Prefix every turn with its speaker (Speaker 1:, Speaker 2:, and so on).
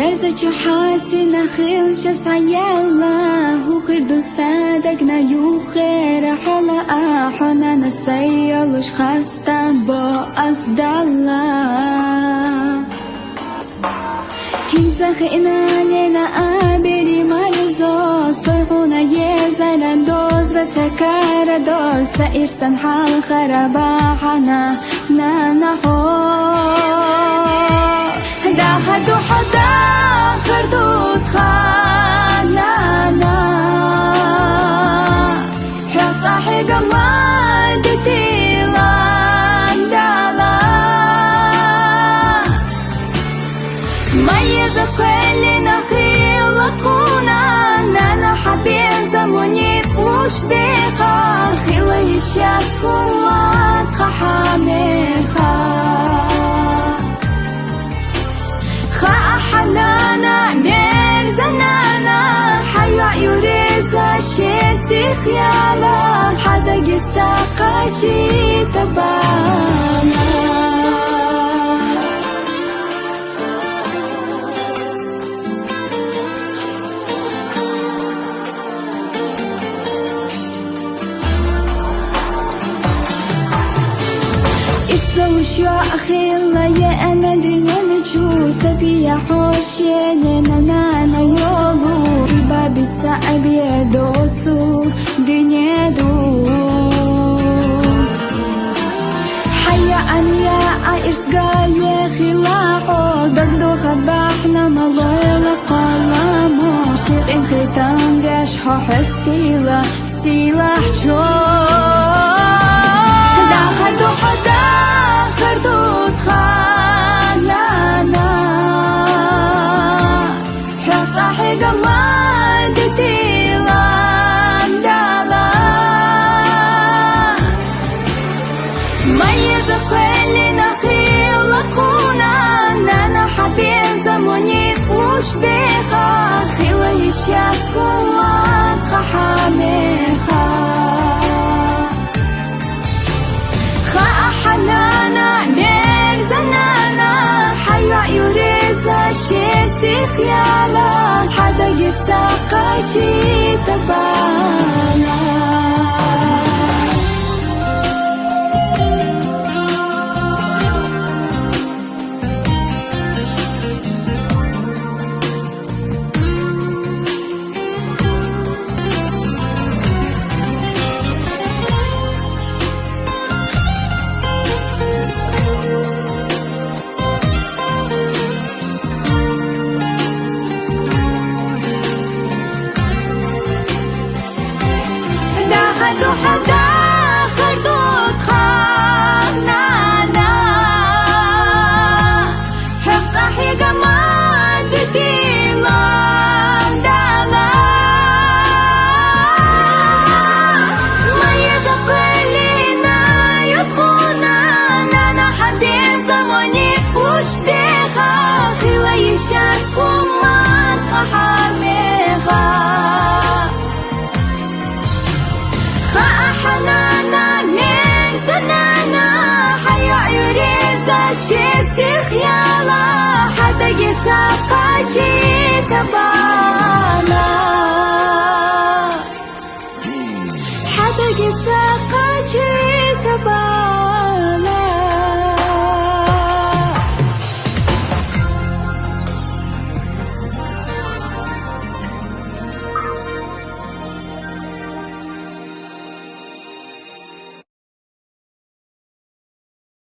Speaker 1: مرزة حاسن خيل شسعيلا وخير دو صدقنا يوخير حلا أحنا نسيلش خاستا بو أصدالا كنت خينا لنا أبري مرزو صيحونا يزالا دوزة تكار دو سائر سمحا الخرباحنا نانحو داخدو حدا خردو تخالانا حيط صاحي قمال دتيلان دالا ميز قلنا خيلتخونا نانا حبين زمونيت وش ديخا خيلا يشيات خوات خحاميخا حنانا مرزنانا حيا يوريزا شيسي خيالا حدا قد ساقاجي تبانا إشتوش يا أخي الله يا أنا دنيا نجوس فيها حوشي لنا يولو الباب تسعب يدوتو دنيا دو حيا أنيا عايش قاية خلاحو دقدو خباحنا مضيلة قلامو شيقين ختام رشحو حستيلة سلاح جو داخدو حدا خردو تخالانا حيط صاحي قمال دتيلان دالا ميز قلنا خيلتخونا نانا حبين زمونيت وش ديخا خيلا يشيات خوات خحاميخا حنانا مرزنانا حيا يوريزا شيسي خيالا حدا قد ساقاجي تبالا دو حدا خردو تخالانا حيط صاحي قمال دتيلان دالا ميز قلنا يبخونا نانا حبين زمونيت وش ديخا خيلا يشات خومات خحاميخا حنانا مرزنانا حيا يوريزا شيسي خيالا حدا قد ساقاجي تبالا حدا قد ساقاجي تبالا